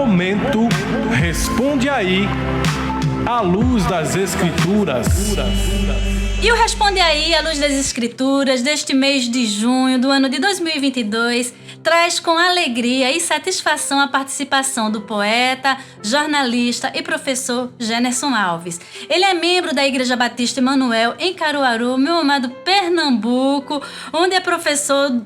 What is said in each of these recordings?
Momento Responde Aí, à luz das Escrituras. E o Responde Aí, à luz das Escrituras, deste mês de junho do ano de 2022, traz com alegria e satisfação a participação do poeta, jornalista e professor Jenerson Alves. Ele é membro da Igreja Batista Emanuel em Caruaru, meu amado Pernambuco, onde é professor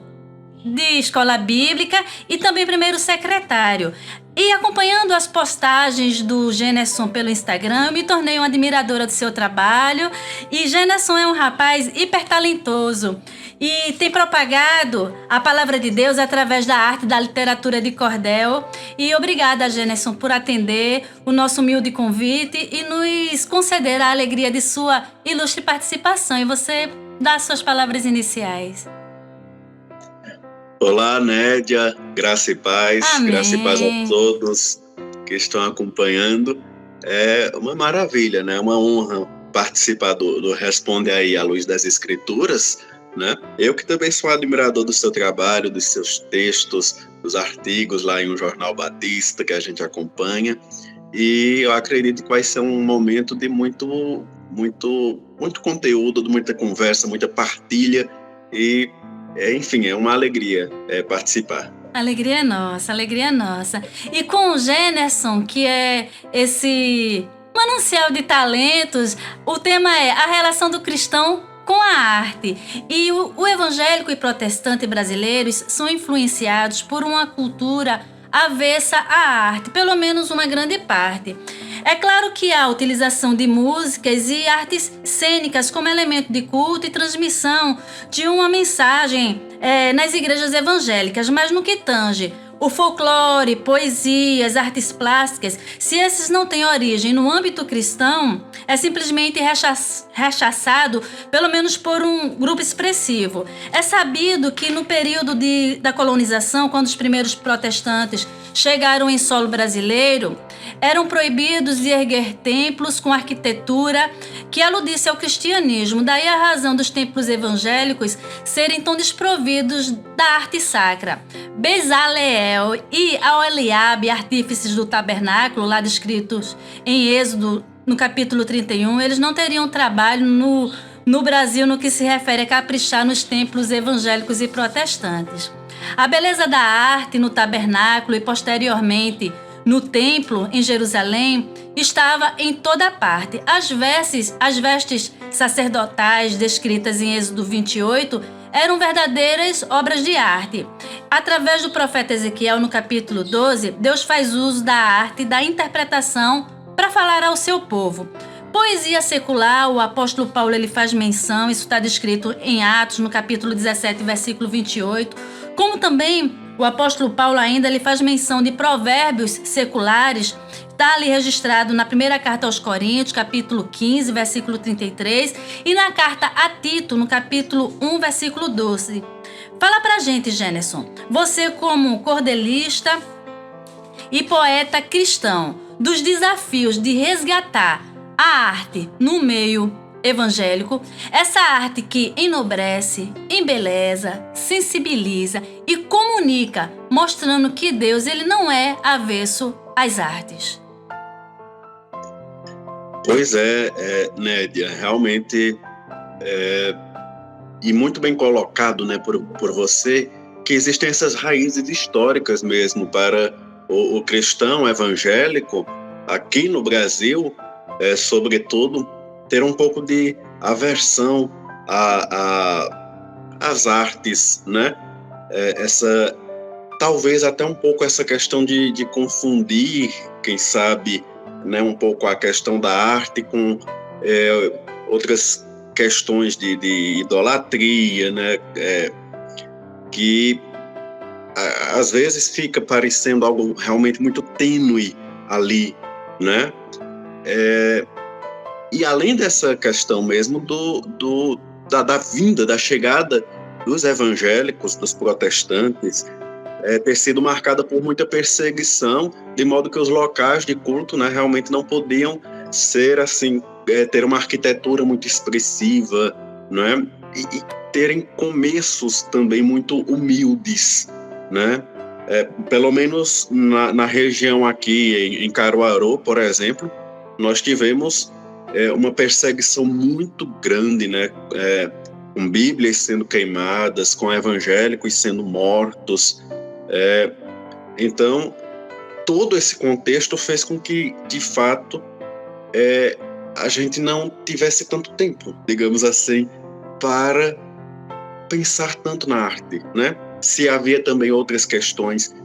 de escola bíblica e também primeiro secretário. E acompanhando as postagens do Jenerson pelo Instagram, eu me tornei uma admiradora do seu trabalho. E Jenerson é um rapaz hiper talentoso e tem propagado a palavra de Deus através da arte da literatura de cordel. E obrigada, Jenerson, por atender o nosso humilde convite e nos conceder a alegria de sua ilustre participação. E você dá suas palavras iniciais. Olá, Nédia, graça e paz. Amém. Graça e paz a todos que estão acompanhando. É uma maravilha, né? Uma honra participar do Responde Aí, à luz das Escrituras, né? Eu que também sou admirador do seu trabalho, dos seus textos, dos artigos lá em um jornal batista que a gente acompanha, e eu acredito que vai ser um momento de muito conteúdo, de muita conversa, muita partilha e enfim, é uma alegria participar. Alegria é nossa, alegria é nossa. E com o Jenerson, que é esse manancial de talentos, o tema é a relação do cristão com a arte. E o evangélico e protestante brasileiros são influenciados por uma cultura avessa à arte, pelo menos uma grande parte. É claro que há a utilização de músicas e artes cênicas como elemento de culto e transmissão de uma mensagem nas igrejas evangélicas, mas no que tange o folclore, poesias, artes plásticas, se esses não têm origem no âmbito cristão, é simplesmente rechaçado, pelo menos por um grupo expressivo. É sabido que no período da colonização, quando os primeiros protestantes chegaram em solo brasileiro, eram proibidos de erguer templos com arquitetura que aludisse ao cristianismo. Daí a razão dos templos evangélicos serem tão desprovidos da arte sacra. Bezaleel e Aholiabe, artífices do tabernáculo, lá descritos em Êxodo, no capítulo 31, eles não teriam trabalho no Brasil no que se refere a caprichar nos templos evangélicos e protestantes. A beleza da arte no tabernáculo e posteriormente no templo em Jerusalém estava em toda parte. As vestes sacerdotais descritas em Êxodo 28 eram verdadeiras obras de arte. Através do profeta Ezequiel, no capítulo 12, Deus faz uso da arte e da interpretação para falar ao seu povo. Poesia secular, o apóstolo Paulo ele faz menção, isso está descrito em Atos, no capítulo 17, versículo 28, como também o apóstolo Paulo ainda ele faz menção de provérbios seculares, está ali registrado na primeira carta aos Coríntios, capítulo 15, versículo 33, e na carta a Tito, no capítulo 1, versículo 12. Fala pra gente, Jenerson, você como cordelista e poeta cristão, dos desafios de resgatar a arte no meio evangélico, essa arte que enobrece, embeleza, sensibiliza e comunica, mostrando que Deus ele não é avesso às artes. Pois Nédia, realmente e muito bem colocado, né, por você, que existem essas raízes históricas mesmo para o cristão evangélico aqui no Brasil, sobretudo, ter um pouco de aversão às artes, né? Talvez até um pouco essa questão de confundir, quem sabe, né, um pouco a questão da arte com outras questões de idolatria, né? Que às vezes fica parecendo algo realmente muito tênue ali, né? E além dessa questão mesmo da vinda, da chegada dos evangélicos, dos protestantes, ter sido marcada por muita perseguição, de modo que os locais de culto, né, realmente não podiam ser assim, ter uma arquitetura muito expressiva, né, e terem começos também muito humildes, né? Pelo menos na região aqui, em Caruaru, por exemplo, nós tivemos uma perseguição muito grande, né? Com Bíblias sendo queimadas, com evangélicos sendo mortos. Então, todo esse contexto fez com que, de fato, a gente não tivesse tanto tempo, digamos assim, para pensar tanto na arte, né? Se havia também outras questões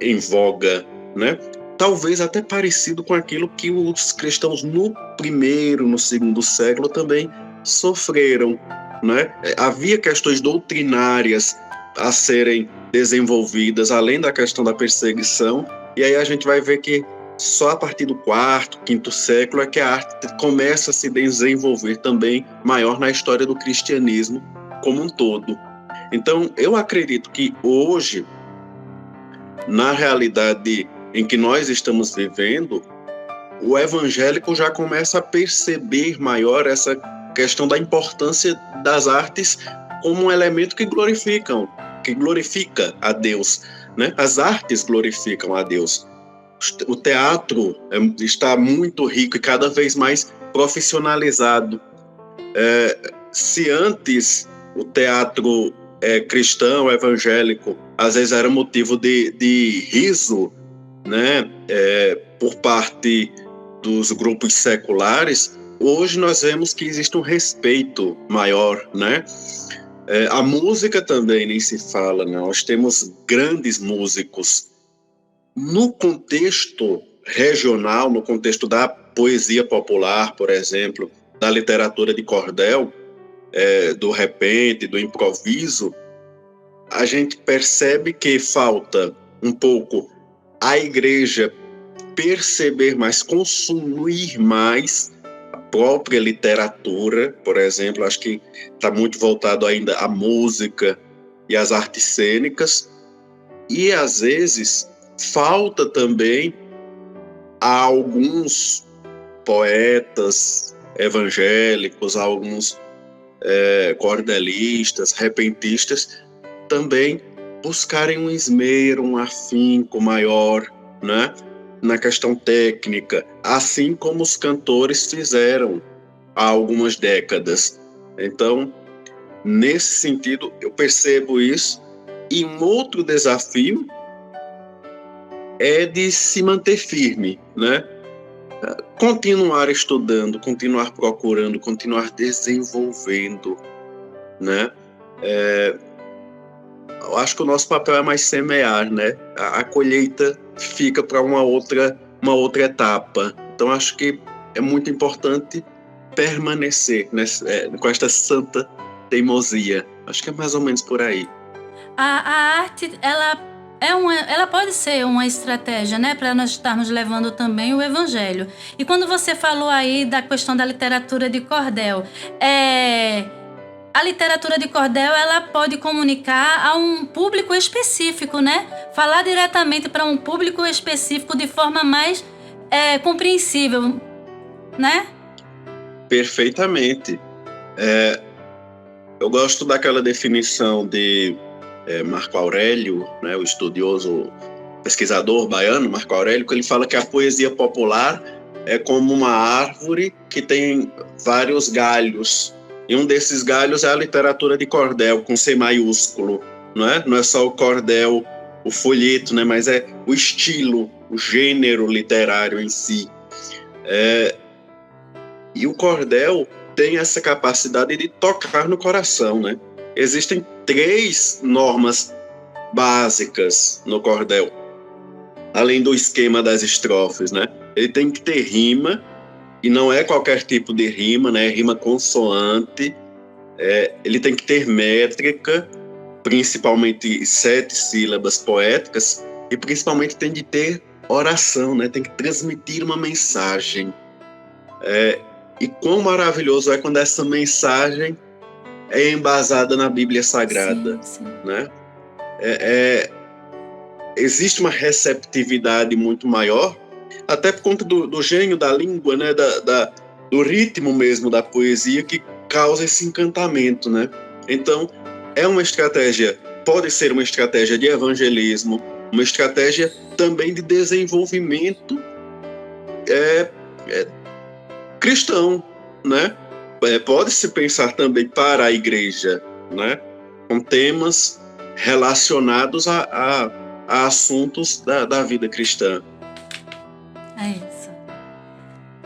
em voga, né? Talvez até parecido com aquilo que os cristãos no primeiro, no segundo século também sofreram, né? Havia questões doutrinárias a serem desenvolvidas, além da questão da perseguição, e aí a gente vai ver que só a partir do quarto, quinto século é que a arte começa a se desenvolver também maior na história do cristianismo como um todo. Então, eu acredito que hoje, na realidade em que nós estamos vivendo, o evangélico já começa a perceber maior essa questão da importância das artes como um elemento que glorifica a Deus, né? As artes glorificam a Deus. O teatro está muito rico e cada vez mais profissionalizado. Se antes o teatro cristão, evangélico, às vezes era motivo de riso, né? Por parte dos grupos seculares, hoje nós vemos que existe um respeito maior, né? A música também nem se fala, né? Nós temos grandes músicos. No contexto regional, no contexto da poesia popular, por exemplo, da literatura de cordel, do repente, do improviso, a gente percebe que falta um pouco a igreja perceber mais, consumir mais a própria literatura, por exemplo. Acho que está muito voltado ainda à música e às artes cênicas, e às vezes falta também a alguns poetas evangélicos, a alguns cordelistas, repentistas, também buscarem um esmero, um afinco maior, né, na questão técnica, assim como os cantores fizeram há algumas décadas. Então, nesse sentido, eu percebo isso. E um outro desafio é de se manter firme, né? Continuar estudando, continuar procurando, continuar desenvolvendo, né? Eu acho que o nosso papel é mais semear, né? A colheita fica para uma outra etapa. Então, acho que é muito importante permanecer com esta santa teimosia. Acho que é mais ou menos por aí. A arte, ela pode ser uma estratégia, né, para nós estarmos levando também o evangelho. E quando você falou aí da questão da literatura de cordel, a literatura de cordel, ela pode comunicar a um público específico, né? Falar diretamente para um público específico de forma mais compreensível, né? Perfeitamente. Eu gosto daquela definição de Marco Aurélio, né, o estudioso pesquisador baiano Marco Aurélio, que ele fala que a poesia popular é como uma árvore que tem vários galhos. E um desses galhos é a literatura de cordel, com C maiúsculo. Não é só o cordel, o folheto, né? Mas é o estilo, o gênero literário em si. E o cordel tem essa capacidade de tocar no coração, né? Existem 3 normas básicas no cordel, além do esquema das estrofes, né? Ele tem que ter rima, e não é qualquer tipo de rima, né? Rima consoante. Ele tem que ter métrica, principalmente 7 sílabas poéticas, e principalmente tem de ter oração, né? Tem que transmitir uma mensagem. E quão maravilhoso é quando essa mensagem é embasada na Bíblia Sagrada. Sim. Né? Existe uma receptividade muito maior, até por conta do gênio da língua, né? Do ritmo mesmo da poesia, que causa esse encantamento, né? Então, é uma estratégia pode ser uma estratégia de evangelismo, uma estratégia também de desenvolvimento cristão, né? Pode-se pensar também para a igreja, né? Com temas relacionados a assuntos da vida cristã. É isso.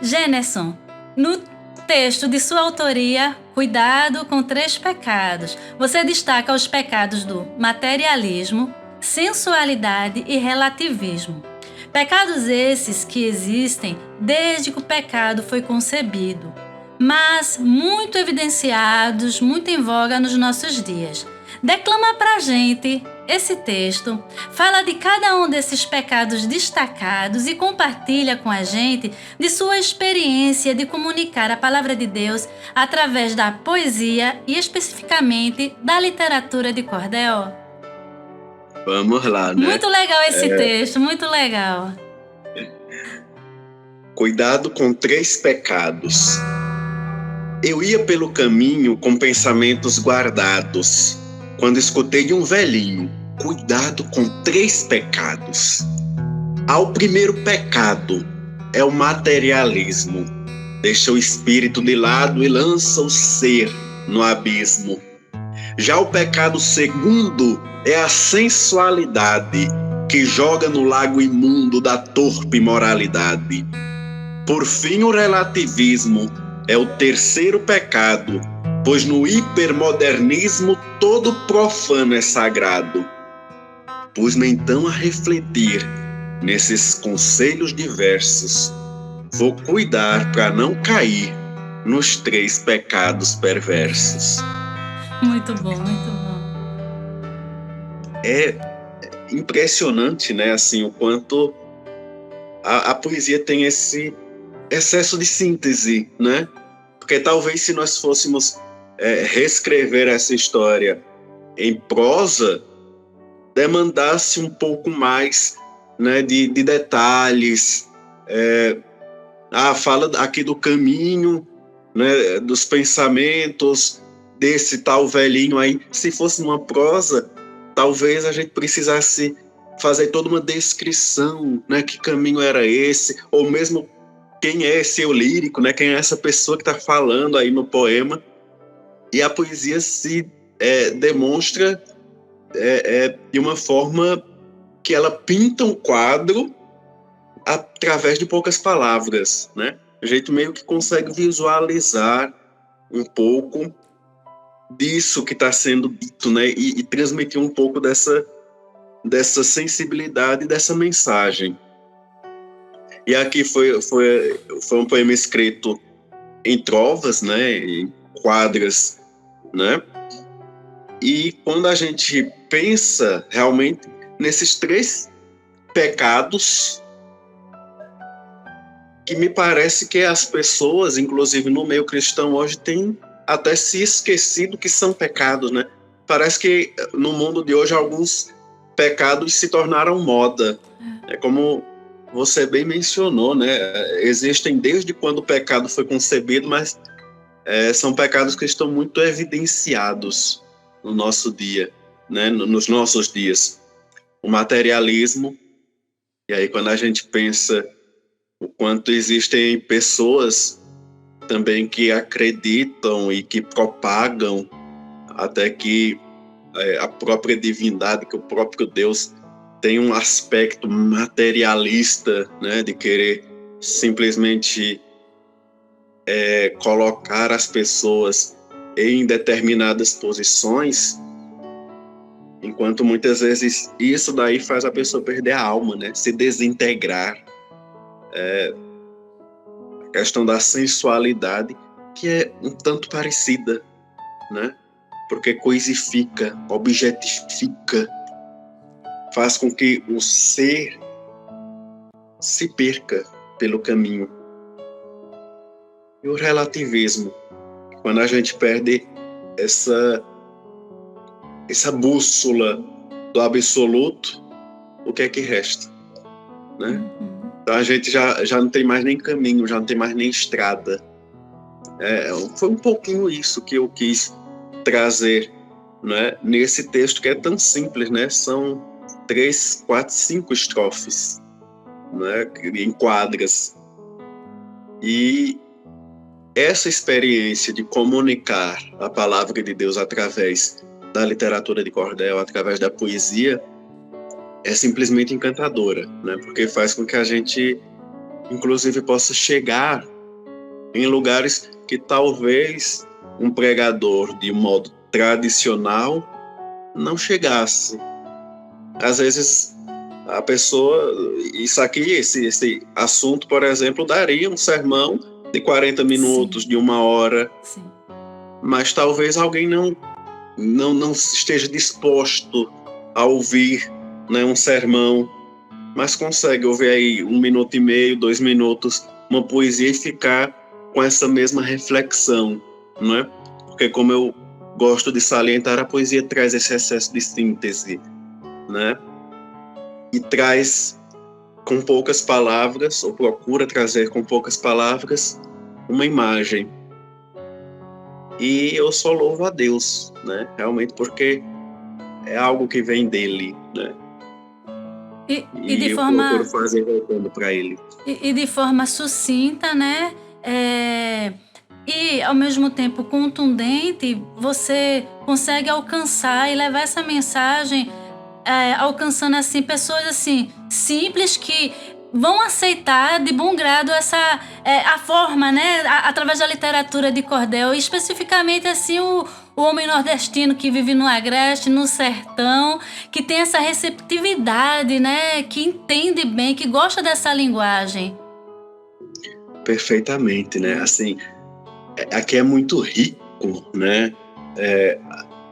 Gêneson, no texto de sua autoria, Cuidado com 3 pecados, você destaca os pecados do materialismo, sensualidade e relativismo. Pecados esses que existem desde que o pecado foi concebido, mas muito evidenciados, muito em voga nos nossos dias. Declama pra gente esse texto, fala de cada um desses pecados destacados e compartilha com a gente de sua experiência de comunicar a palavra de Deus através da poesia e especificamente da literatura de cordel. Vamos lá, né? Muito legal esse texto, muito legal. Cuidado com 3 pecados. Eu ia pelo caminho com pensamentos guardados, quando escutei de um velhinho: cuidado com 3 pecados. Ao primeiro pecado é o materialismo. Deixa o espírito de lado e lança o ser no abismo. Já o pecado segundo é a sensualidade, que joga no lago imundo da torpe moralidade. Por fim, o relativismo é o terceiro pecado, pois no hipermodernismo todo profano é sagrado. Pus-me então a refletir nesses conselhos diversos. Vou cuidar para não cair nos 3 pecados perversos. Muito bom, muito bom. É impressionante, né, assim, o quanto a poesia tem esse excesso de síntese, né? Porque talvez se nós fôssemos reescrever essa história em prosa, demandasse um pouco mais, né, de detalhes. Fala aqui do caminho, né, dos pensamentos desse tal velhinho aí. Se fosse uma prosa, talvez a gente precisasse fazer toda uma descrição, né, que caminho era esse, ou mesmo quem é esse eu lírico, né, quem é essa pessoa que está falando aí no poema. E a poesia se demonstra de uma forma que ela pinta um quadro através de poucas palavras, né? A gente meio que consegue visualizar um pouco disso que está sendo dito, né? E transmitir um pouco dessa sensibilidade, dessa mensagem. E aqui foi um poema escrito em trovas, né? Em quadras, né? E quando a gente pensa realmente nesses 3 pecados, que me parece que as pessoas, inclusive no meio cristão hoje, têm até se esquecido que são pecados, né? Parece que no mundo de hoje alguns pecados se tornaram moda. É como você bem mencionou, né? Existem desde quando o pecado foi concebido, mas são pecados que estão muito evidenciados no nosso dia, né? Nos nossos dias. O materialismo, e aí quando a gente pensa o quanto existem pessoas também que acreditam e que propagam até que a própria divindade, que o próprio Deus tem um aspecto materialista, né, de querer simplesmente colocar as pessoas em determinadas posições, enquanto muitas vezes isso daí faz a pessoa perder a alma, né, se desintegrar. A questão da sensualidade, que é um tanto parecida, né, porque coisifica, objetifica, faz com que o ser se perca pelo caminho. E o relativismo, quando a gente perde essa bússola do absoluto, o que é que resta, né? Então a gente já não tem mais nem caminho, já não tem mais nem estrada. Foi um pouquinho isso que eu quis trazer né, nesse texto que é tão simples, né? São 3, 4, 5 estrofes, né, em quadras. E essa experiência de comunicar a palavra de Deus através da literatura de cordel, através da poesia, é simplesmente encantadora, né? Porque faz com que a gente, inclusive, possa chegar em lugares que talvez um pregador de modo tradicional não chegasse. Às vezes a pessoa, esse assunto, por exemplo, daria um sermão de 40 minutos, de 1 hora, Sim. mas talvez alguém não esteja disposto a ouvir, né, um sermão, mas consegue ouvir aí 1 minuto e meio, 2 minutos, uma poesia e ficar com essa mesma reflexão, não é? Porque, como eu gosto de salientar, a poesia traz esse excesso de síntese, né? E traz com poucas palavras, ou procura trazer com poucas palavras, uma imagem. E eu só louvo a Deus, né? Realmente, porque é algo que vem dele, né? E de eu forma... procuro fazer voltando para ele. E de forma sucinta, né? E ao mesmo tempo contundente, você consegue alcançar e levar essa mensagem, alcançando assim pessoas assim simples que vão aceitar de bom grado a forma, né? Através da literatura de cordel, e especificamente assim o homem nordestino que vive no agreste, no sertão, que tem essa receptividade, né? Que entende bem, que gosta dessa linguagem. Perfeitamente, né? Assim, aqui é muito rico, né?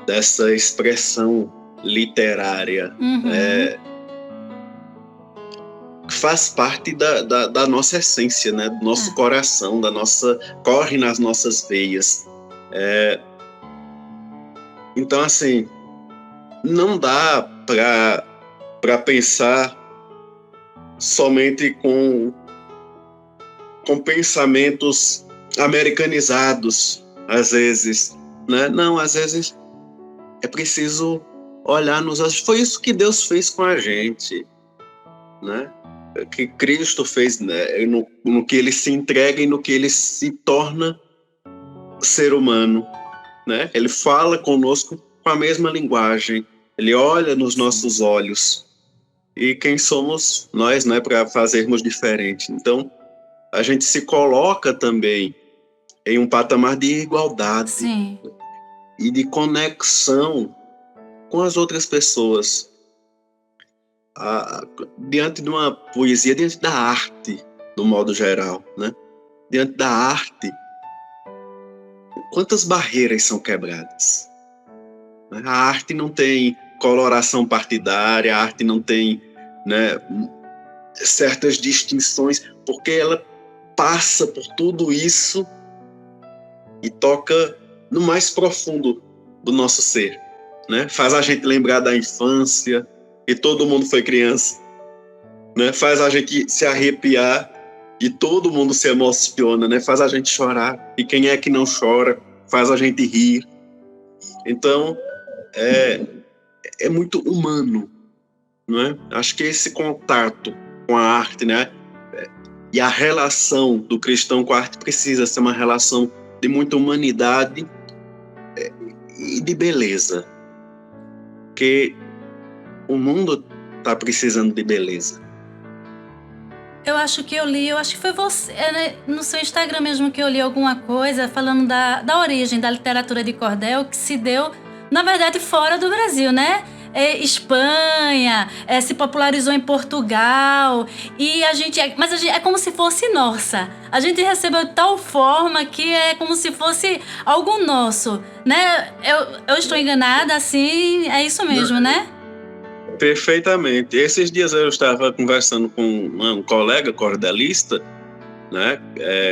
Dessa expressão literária. Uhum. Faz parte da nossa essência, né? Do nosso coração, corre nas nossas veias. Então, assim, não dá para pensar somente com pensamentos americanizados, às vezes, né? Não, às vezes é preciso olhar nos olhos. Foi isso que Deus fez com a gente, né? Que Cristo fez, né? no que ele se entrega e no que ele se torna ser humano, né? Ele fala conosco com a mesma linguagem, ele olha nos nossos olhos. E quem somos nós, né, para fazermos diferente? Então, a gente se coloca também em um patamar de igualdade. Sim. E de conexão com as outras pessoas. Diante de uma poesia, diante da arte, do modo geral, né? Diante da arte, quantas barreiras são quebradas? A arte não tem coloração partidária, a arte não tem, né, certas distinções, porque ela passa por tudo isso e toca no mais profundo do nosso ser, né? Faz a gente lembrar da infância, e todo mundo foi criança, né? Faz a gente se arrepiar e todo mundo se emociona, né? Faz a gente chorar, e quem é que não chora? Faz a gente rir. Então, é muito humano, não é? Acho que esse contato com a arte, né? E a relação do cristão com a arte precisa ser uma relação de muita humanidade e de beleza. Porque o mundo está precisando de beleza. Eu acho que foi você, né, no seu Instagram mesmo, que eu li alguma coisa falando da origem da literatura de cordel, que se deu, na verdade, fora do Brasil, né? Espanha, se popularizou em Portugal, e mas a gente, é como se fosse nossa. A gente recebeu de tal forma que é como se fosse algo nosso, né? Eu estou enganada, assim, é isso mesmo, né? Perfeitamente. Esses dias eu estava conversando com um colega cordelista, né,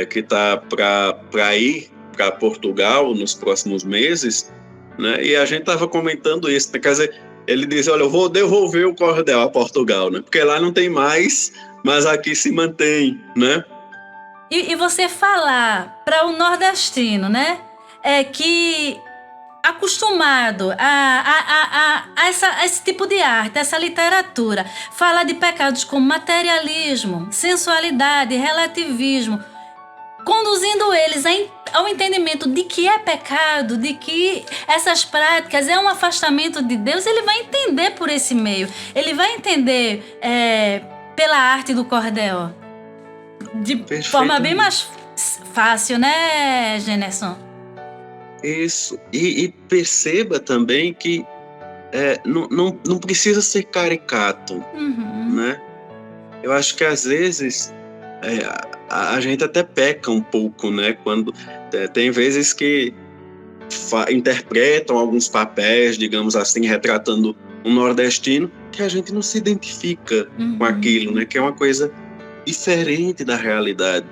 que está para ir para Portugal nos próximos meses, né, e a gente estava comentando isso. Quer dizer, ele disse: olha, eu vou devolver o cordel a Portugal, né, porque lá não tem mais, mas aqui se mantém, né? E você falar para o nordestino, né, que acostumado a esse tipo de arte, essa literatura, fala de pecados como materialismo, sensualidade, relativismo, conduzindo eles ao entendimento de que é pecado, de que essas práticas é um afastamento de Deus, ele vai entender por esse meio. Ele vai entender pela arte do cordel. De forma bem mais fácil, né, Generson? Isso. E perceba também que não precisa ser caricato, né? Eu acho que às vezes a gente até peca um pouco, né? Quando tem vezes que interpretam alguns papéis, digamos assim, retratando um nordestino, que a gente não se identifica com aquilo, né? Que é uma coisa diferente da realidade.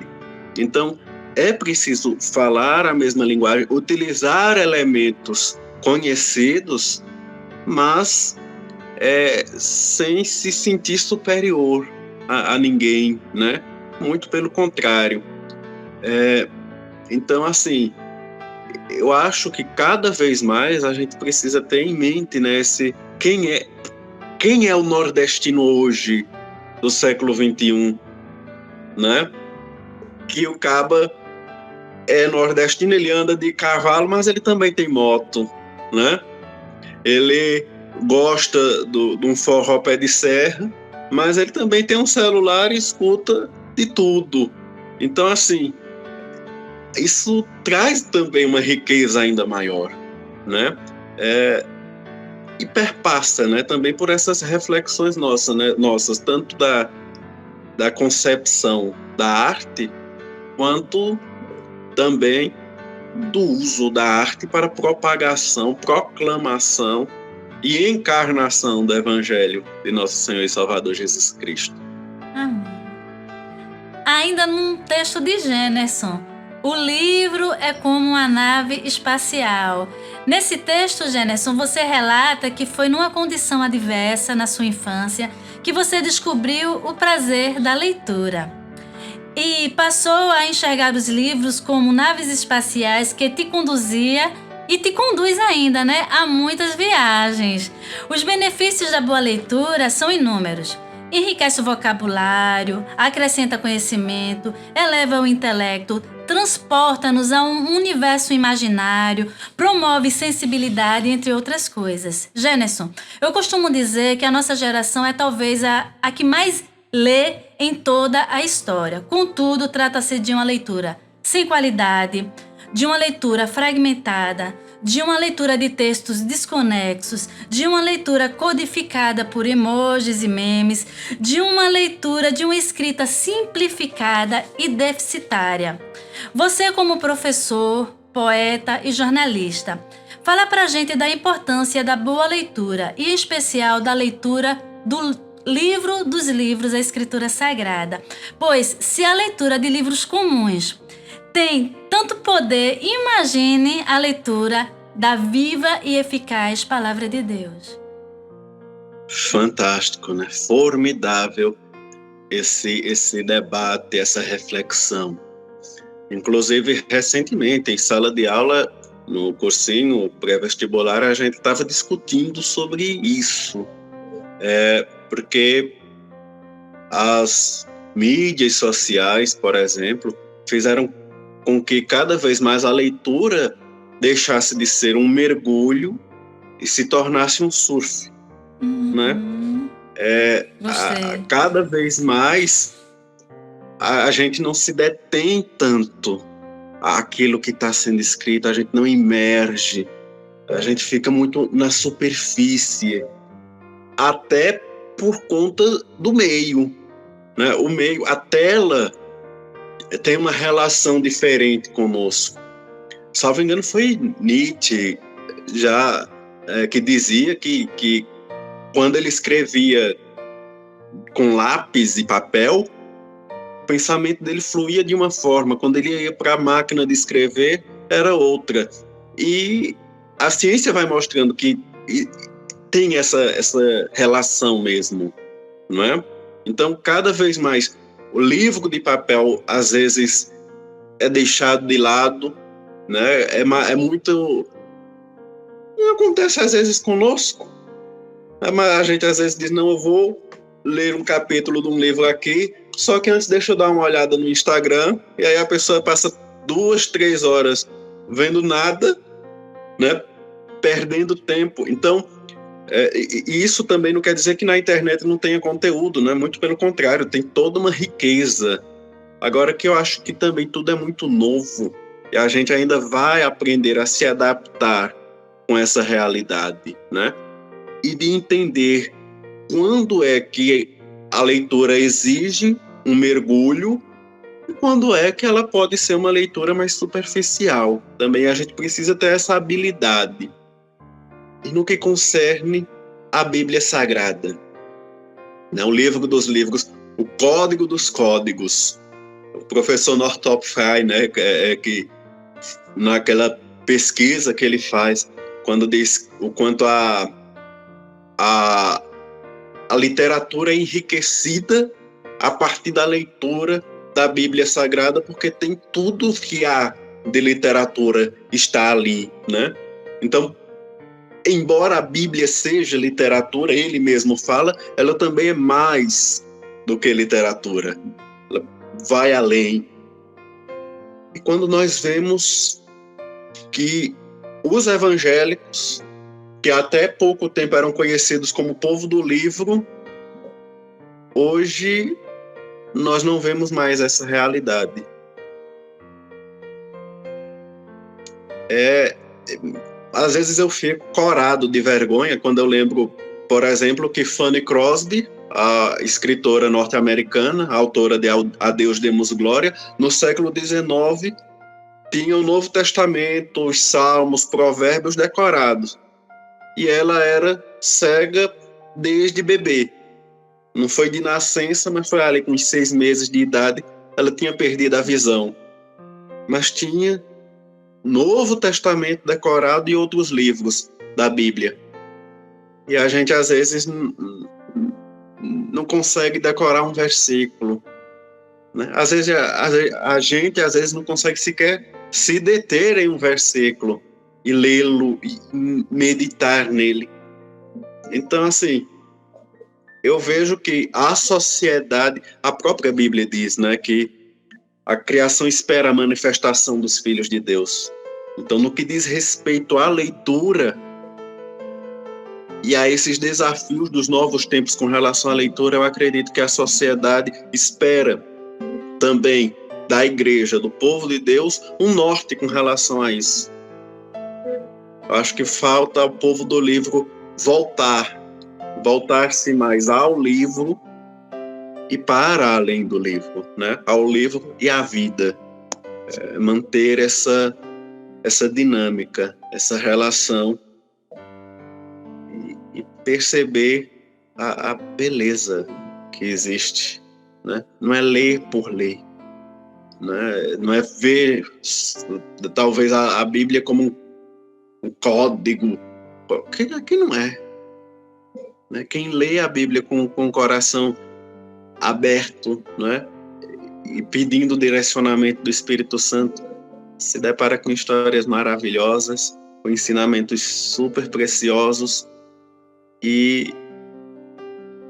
Então, é preciso falar a mesma linguagem, utilizar elementos conhecidos, mas sem se sentir superior a ninguém, né? Muito pelo contrário. Então, assim, eu acho que cada vez mais a gente precisa ter em mente, né, quem é o nordestino hoje do século XXI, né? Que o caba é nordestino, ele anda de cavalo, mas ele também tem moto, né? Ele gosta de um forró pé de serra, mas ele também tem um celular e escuta de tudo. Então, assim, isso traz também uma riqueza ainda maior, né? E perpassa, né, também por essas reflexões nossas, tanto da concepção da arte, quanto também do uso da arte para propagação, proclamação e encarnação do Evangelho de Nosso Senhor e Salvador Jesus Cristo. Amém. Ainda num texto de Generson, o livro é como uma nave espacial. Nesse texto, Generson, você relata que foi numa condição adversa na sua infância que você descobriu o prazer da leitura. E passou a enxergar os livros como naves espaciais que te conduzia e te conduz ainda, né, a muitas viagens. Os benefícios da boa leitura são inúmeros. Enriquece o vocabulário, acrescenta conhecimento, eleva o intelecto, transporta-nos a um universo imaginário, promove sensibilidade, entre outras coisas. Generson, eu costumo dizer que a nossa geração é talvez a que mais lê em toda a história. Contudo, trata-se de uma leitura sem qualidade, de uma leitura fragmentada, de uma leitura de textos desconexos, de uma leitura codificada por emojis e memes, de uma leitura de uma escrita simplificada e deficitária. Você, como professor, poeta e jornalista, fala pra gente da importância da boa leitura e, em especial, da leitura do livro dos livros, a Escritura Sagrada. Pois, se a leitura de livros comuns tem tanto poder, imagine a leitura da viva e eficaz Palavra de Deus. Fantástico, né? Formidável esse debate, essa reflexão. Inclusive, recentemente, em sala de aula, no cursinho pré-vestibular, a gente estava discutindo sobre isso. Porque as mídias sociais, por exemplo, fizeram com que cada vez mais a leitura deixasse de ser um mergulho e se tornasse um surf, né? Cada vez mais a gente não se detém tanto àquilo que está sendo escrito, a gente não emerge, a gente fica muito na superfície, até por conta do meio, né? O meio, a tela tem uma relação diferente conosco. Salvo engano, foi Nietzsche já que dizia que quando ele escrevia com lápis e papel, o pensamento dele fluía de uma forma, quando ele ia para a máquina de escrever, era outra. E a ciência vai mostrando que tem essa relação mesmo, não é? Então, cada vez mais, o livro de papel, às vezes, é deixado de lado, né? É muito E acontece às vezes conosco. Mas a gente às vezes diz, não, eu vou ler um capítulo de um livro aqui, só que antes deixa eu dar uma olhada no Instagram, e aí a pessoa passa 2, 3 horas vendo nada, né? Perdendo tempo. Então, e isso também não quer dizer que na internet não tenha conteúdo, né? Muito pelo contrário, tem toda uma riqueza. Agora que eu acho que também tudo é muito novo, e a gente ainda vai aprender a se adaptar com essa realidade, né? E de entender quando é que a leitura exige um mergulho e quando é que ela pode ser uma leitura mais superficial. Também a gente precisa ter essa habilidade. E no que concerne a Bíblia Sagrada, né? O livro dos livros, o código dos códigos. O professor Northrop Frye, né, que naquela pesquisa que ele faz, quando diz o quanto a literatura é enriquecida a partir da leitura da Bíblia Sagrada, porque tem tudo que há de literatura está ali, né? Então, embora a Bíblia seja literatura, ele mesmo fala, ela também é mais do que literatura. Ela vai além. E quando nós vemos que os evangélicos, que até pouco tempo eram conhecidos como povo do livro, hoje nós não vemos mais essa realidade. Às vezes eu fico corado de vergonha quando eu lembro, por exemplo, que Fanny Crosby, a escritora norte-americana, autora de A Deus Demos Glória, no século XIX, tinha o Novo Testamento, os Salmos, Provérbios decorados. E ela era cega desde bebê. Não foi de nascença, mas foi ali com uns 6 meses de idade, ela tinha perdido a visão. Mas tinha Novo Testamento decorado e outros livros da Bíblia. E a gente, às vezes, não consegue decorar um versículo, né? Às vezes, a gente, às vezes, não consegue sequer se deter em um versículo e lê-lo e meditar nele. Então, assim, eu vejo que a sociedade, a própria Bíblia diz, né, que a criação espera a manifestação dos filhos de Deus. Então, no que diz respeito à leitura e a esses desafios dos novos tempos com relação à leitura, eu acredito que a sociedade espera também da igreja, do povo de Deus, um norte com relação a isso. Eu acho que falta ao povo do livro voltar-se mais ao livro e para além do livro, né? Ao livro e à vida. Manter essa dinâmica, essa relação e perceber a beleza que existe, né? Não é ler por ler, né? Não é ver talvez a Bíblia como um código, que não é, né? Quem lê a Bíblia com o coração aberto, né? E pedindo o direcionamento do Espírito Santo, se depara com histórias maravilhosas, com ensinamentos super preciosos e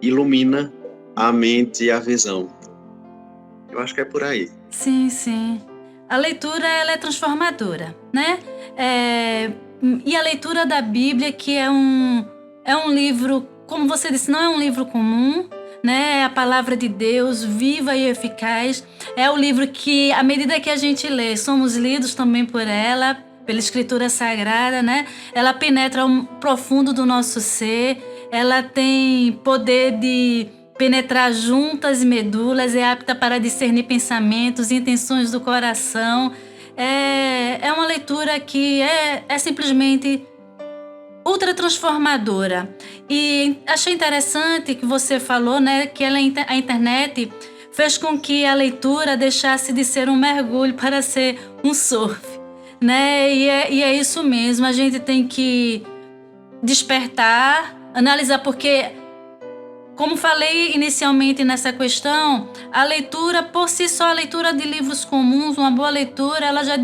ilumina a mente e a visão. Eu acho que é por aí. Sim, sim. A leitura, ela é transformadora, né? E a leitura da Bíblia, que é um livro, como você disse, não é um livro comum, né? É a palavra de Deus, viva e eficaz. É o livro que, à medida que a gente lê, somos lidos também por ela, pela Escritura Sagrada, né? Ela penetra o profundo do nosso ser, ela tem poder de penetrar juntas e medulas, é apta para discernir pensamentos e intenções do coração. É uma leitura que é simplesmente ultra transformadora. E achei interessante que você falou, né, que a internet fez com que a leitura deixasse de ser um mergulho para ser um surf, né? E é isso mesmo, a gente tem que despertar, analisar, porque, como falei inicialmente nessa questão, a leitura por si só, a leitura de livros comuns, uma boa leitura, ela já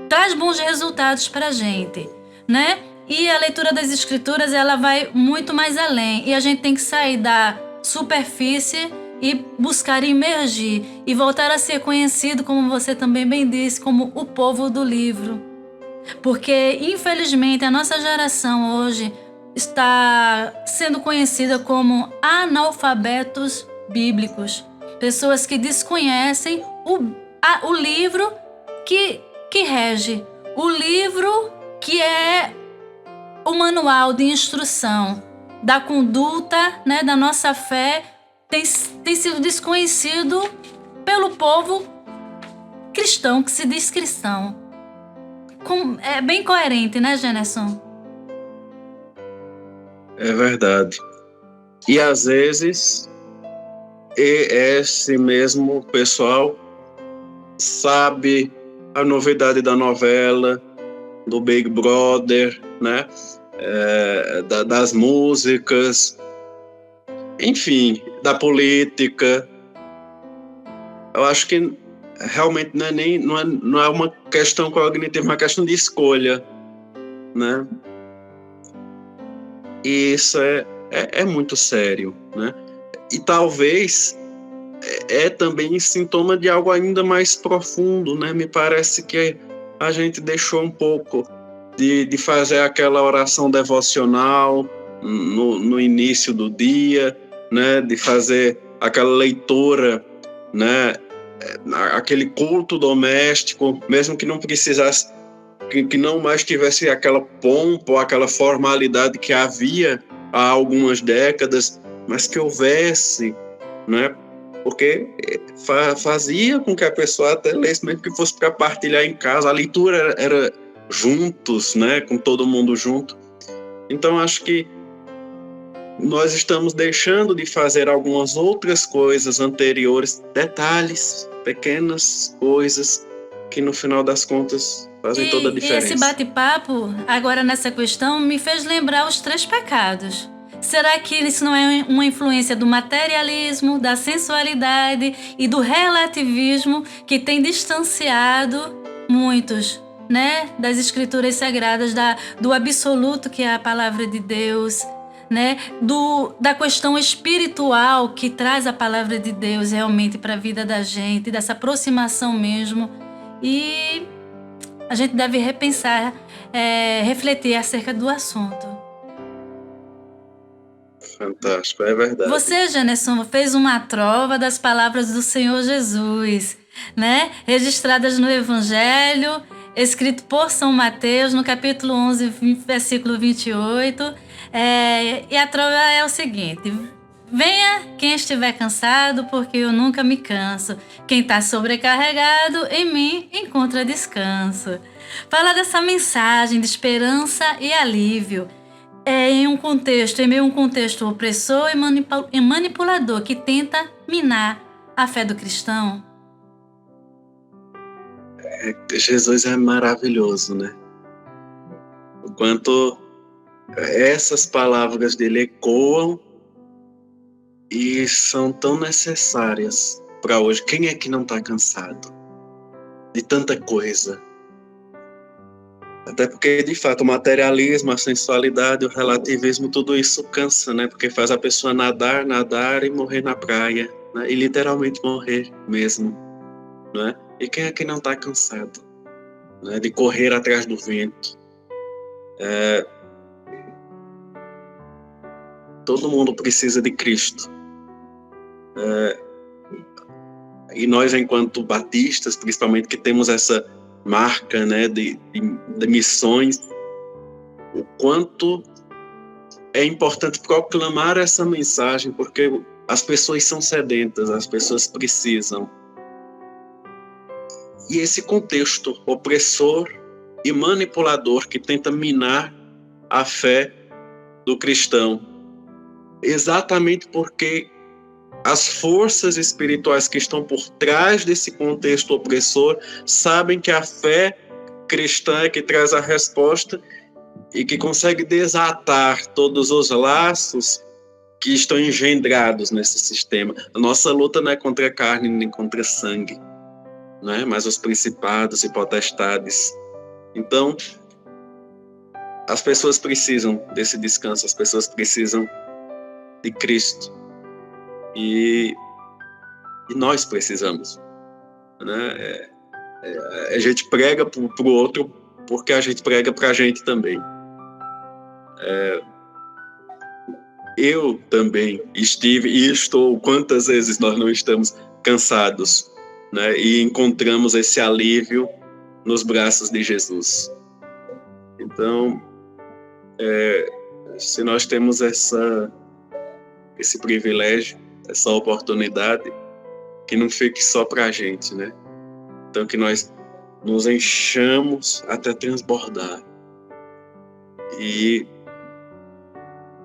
traz bons resultados para a gente, né? E a leitura das Escrituras, ela vai muito mais além. E a gente tem que sair da superfície e buscar imergir e voltar a ser conhecido, como você também bem disse, como o povo do livro. Porque, infelizmente, a nossa geração hoje está sendo conhecida como analfabetos bíblicos. Pessoas que desconhecem o livro que rege, o livro que é o manual de instrução da conduta, né, da nossa fé, tem sido desconhecido pelo povo cristão, que se diz cristão. É bem coerente, né, Generson? É verdade. E às vezes esse mesmo pessoal sabe a novidade da novela, do Big Brother, né? Das músicas, enfim, da política. Eu acho que realmente não é uma questão cognitiva, é uma questão de escolha, né? E isso é muito sério, né? E talvez também sintoma de algo ainda mais profundo, né? Me parece que a gente deixou um pouco de fazer aquela oração devocional no início do dia, né? De fazer aquela leitura, né? Aquele culto doméstico, mesmo que não precisasse, que não mais tivesse aquela pompa ou aquela formalidade que havia há algumas décadas, mas que houvesse, né? Porque fazia com que a pessoa até lesse, mesmo que fosse para partilhar em casa. A leitura era juntos, né? Com todo mundo junto. Então, acho que nós estamos deixando de fazer algumas outras coisas anteriores, detalhes, pequenas coisas, que no final das contas fazem toda a diferença. E esse bate-papo, agora nessa questão, me fez lembrar os 3 pecados. Será que isso não é uma influência do materialismo, da sensualidade e do relativismo que tem distanciado muitos, né, das escrituras sagradas, do absoluto que é a palavra de Deus, né, da questão espiritual que traz a palavra de Deus realmente para a vida da gente, dessa aproximação mesmo. E a gente deve repensar, refletir acerca do assunto. Fantástico, é verdade. Você, Generson, fez uma trova das palavras do Senhor Jesus, né? Registradas no Evangelho, escrito por São Mateus, no capítulo 11, versículo 28. E a trova é o seguinte: venha quem estiver cansado, porque eu nunca me canso. Quem está sobrecarregado, em mim encontra descanso. Fala dessa mensagem de esperança e alívio. Em meio a um contexto opressor e manipulador que tenta minar a fé do cristão. Jesus é maravilhoso, né? O quanto essas palavras dele ecoam e são tão necessárias para hoje. Quem é que não está cansado de tanta coisa? Até porque, de fato, o materialismo, a sensualidade, o relativismo, tudo isso cansa, né? Porque faz a pessoa nadar e morrer na praia, né? E literalmente morrer mesmo, né? E quem é que não está cansado, né? De correr atrás do vento? Todo mundo precisa de Cristo. E nós, enquanto batistas, principalmente, que temos essa marca, né, de missões, o quanto é importante proclamar essa mensagem, porque as pessoas são sedentas, as pessoas precisam. E esse contexto opressor e manipulador que tenta minar a fé do cristão, exatamente porque as forças espirituais que estão por trás desse contexto opressor sabem que a fé cristã é que traz a resposta e que consegue desatar todos os laços que estão engendrados nesse sistema. A nossa luta não é contra a carne nem contra sangue, né? Mas os principados e potestades. Então, as pessoas precisam desse descanso, as pessoas precisam de Cristo. E nós precisamos, né? A gente prega para o outro porque a gente prega para a gente também. Eu também estive e estou, quantas vezes nós não estamos cansados, né? E encontramos esse alívio nos braços de Jesus. Então, se nós temos esse privilégio, essa oportunidade, que não fique só para a gente, né? Então, que nós nos enchamos até transbordar. E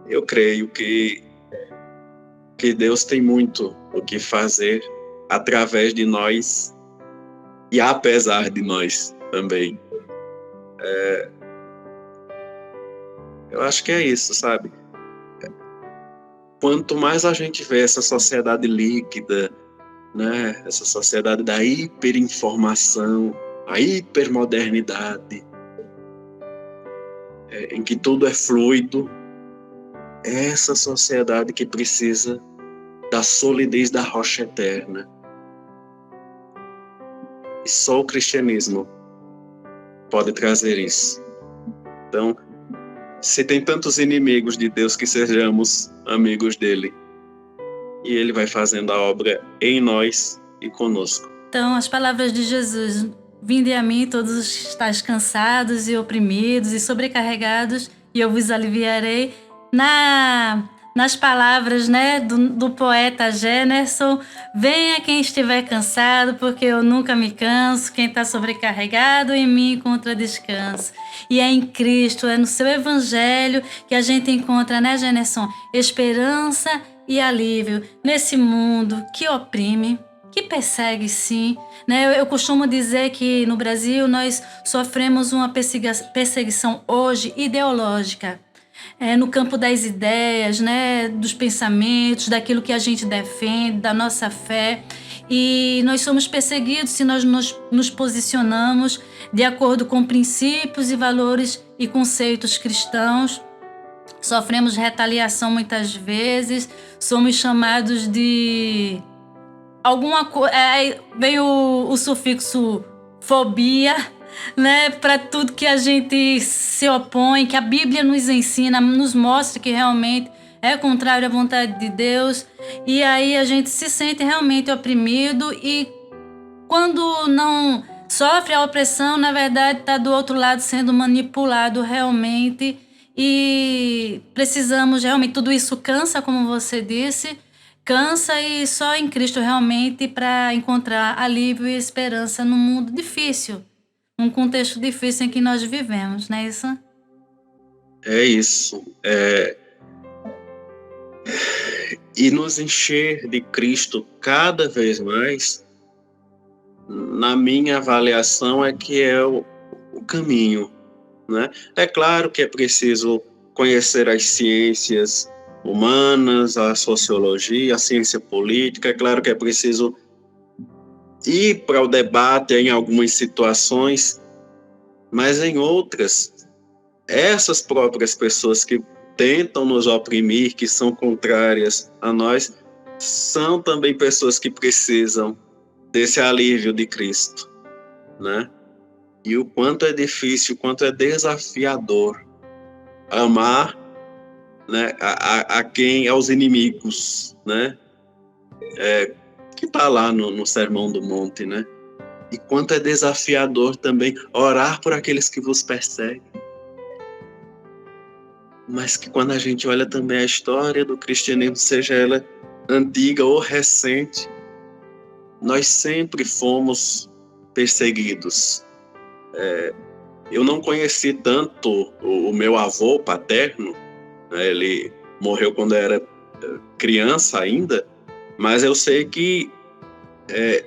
eu creio que Deus tem muito o que fazer através de nós e apesar de nós também. Eu acho que é isso, sabe? Quanto mais a gente vê essa sociedade líquida, né? Essa sociedade da hiperinformação, a hipermodernidade, em que tudo é fluido, é essa sociedade que precisa da solidez da rocha eterna. E só o cristianismo pode trazer isso. Então, se tem tantos inimigos de Deus, que sejamos amigos dele. E ele vai fazendo a obra em nós e conosco. Então, as palavras de Jesus: vinde a mim todos os que estáis cansados e oprimidos e sobrecarregados, e eu vos aliviarei. Nas palavras, né, do poeta Jennerson: venha quem estiver cansado, porque eu nunca me canso. Quem está sobrecarregado, em mim encontra descanso. E é em Cristo, é no seu Evangelho que a gente encontra, né, Jennerson, esperança e alívio nesse mundo que oprime, que persegue, sim, né? Eu costumo dizer que no Brasil nós sofremos uma perseguição hoje ideológica, no campo das ideias, né? Dos pensamentos, daquilo que a gente defende, da nossa fé. E nós somos perseguidos se nós nos posicionamos de acordo com princípios e valores e conceitos cristãos. Sofremos retaliação muitas vezes, somos chamados de alguma coisa. Vem o sufixo fobia, né, para tudo que a gente se opõe, que a Bíblia nos ensina, nos mostra que realmente é contrário à vontade de Deus. E aí a gente se sente realmente oprimido, e quando não sofre a opressão, na verdade está do outro lado sendo manipulado realmente. E precisamos realmente, tudo isso cansa, como você disse, cansa, e só em Cristo realmente para encontrar alívio e esperança num mundo difícil, num contexto difícil em que nós vivemos, não é isso? É isso. E nos encher de Cristo cada vez mais, na minha avaliação, é que é o caminho, né? É claro que é preciso conhecer as ciências humanas, a sociologia, a ciência política. É claro que é preciso ir para o debate em algumas situações, mas em outras, essas próprias pessoas que tentam nos oprimir, que são contrárias a nós, são também pessoas que precisam desse alívio de Cristo, né? E o quanto é difícil, o quanto é desafiador amar, né, aos inimigos, né? Que está lá no Sermão do Monte, né? E quanto é desafiador também orar por aqueles que vos perseguem. Mas que quando a gente olha também a história do cristianismo, seja ela antiga ou recente, nós sempre fomos perseguidos. Eu não conheci tanto o meu avô paterno, né? Ele morreu quando eu era criança ainda, mas eu sei que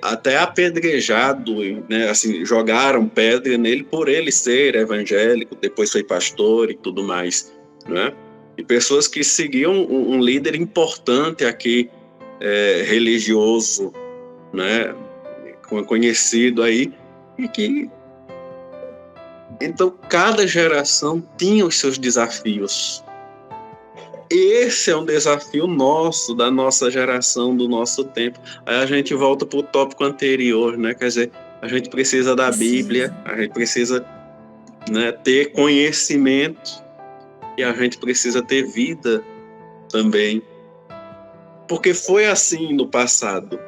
até apedrejado, né? Assim, jogaram pedra nele por ele ser evangélico, depois foi pastor e tudo mais, né? E pessoas que seguiam um líder importante aqui, religioso, né? Conhecido aí, e que Então, cada geração tinha os seus desafios. Esse é um desafio nosso, da nossa geração, do nosso tempo. Aí a gente volta para o tópico anterior, né? Quer dizer, a gente precisa da Bíblia, a gente precisa, né, ter conhecimento e a gente precisa ter vida também. Porque foi assim no passado.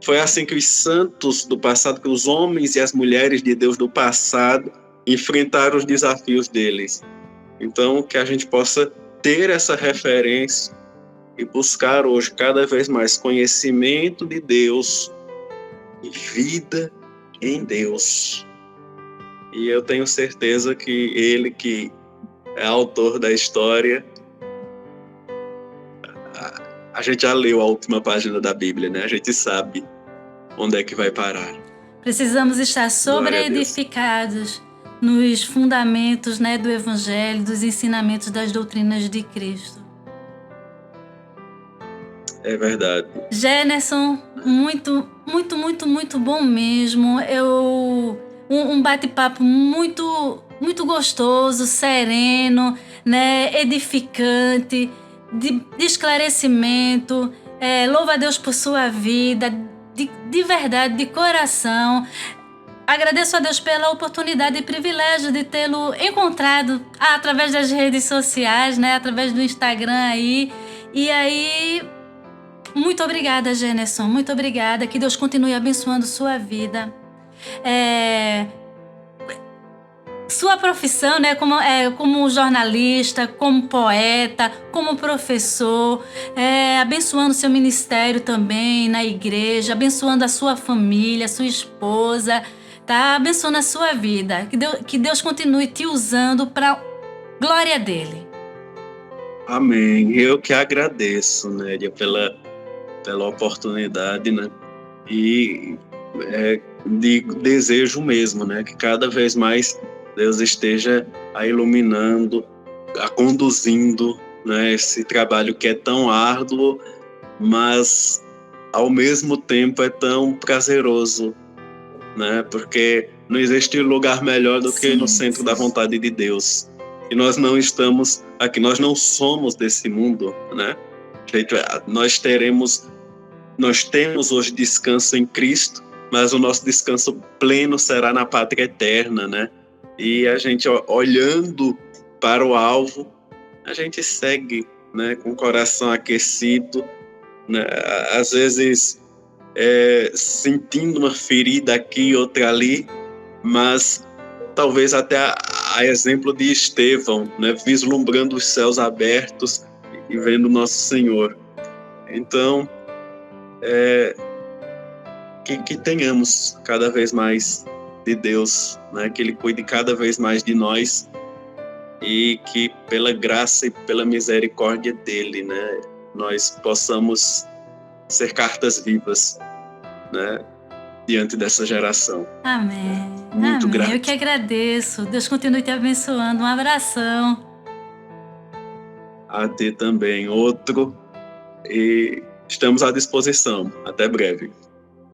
Foi assim que os santos do passado, que os homens e as mulheres de Deus do passado enfrentaram os desafios deles. Então, que a gente possa ter essa referência e buscar hoje cada vez mais conhecimento de Deus e vida em Deus. E eu tenho certeza que ele, que é autor da história, a gente já leu a última página da Bíblia, né? A gente sabe onde é que vai parar. Precisamos estar sobre-edificados nos fundamentos, né, do Evangelho, dos ensinamentos das doutrinas de Cristo. É verdade. Jefferson, muito bom mesmo. Um bate-papo muito gostoso, sereno, né, edificante, de esclarecimento. Louva a Deus por sua vida, de verdade, de coração. Agradeço a Deus pela oportunidade e privilégio de tê-lo encontrado através das redes sociais, né, através do Instagram aí. E aí, muito obrigada, Jefferson, muito obrigada. Que Deus continue abençoando sua vida. Sua profissão, né, como jornalista, como poeta, como professor, abençoando seu ministério também na igreja, abençoando a sua família, sua esposa, tá? Abençoando a sua vida. Que Deus continue te usando para glória dele. Amém. Eu que agradeço, Nélia, pela oportunidade, né? E desejo mesmo, né, que cada vez mais Deus esteja a iluminando, a conduzindo, né, esse trabalho que é tão árduo, mas ao mesmo tempo é tão prazeroso, né, porque não existe lugar melhor do que no centro da vontade de Deus. E nós não estamos aqui, nós não somos desse mundo, né? Nós temos hoje descanso em Cristo, mas o nosso descanso pleno será na pátria eterna, né? E a gente, olhando para o alvo, a gente segue, né, com o coração aquecido, né? Às vezes sentindo uma ferida aqui, outra ali, mas talvez até a exemplo de Estevão, né, vislumbrando os céus abertos e vendo nosso Senhor. Então, que tenhamos cada vez mais de Deus, né, que Ele cuide cada vez mais de nós e que pela graça e pela misericórdia dEle, né, nós possamos ser cartas vivas, né, diante dessa geração. Amém. Muito Amém. grato. Eu que agradeço. Deus continue te abençoando. Um abração. A ti também, outro. E estamos à disposição. Até breve.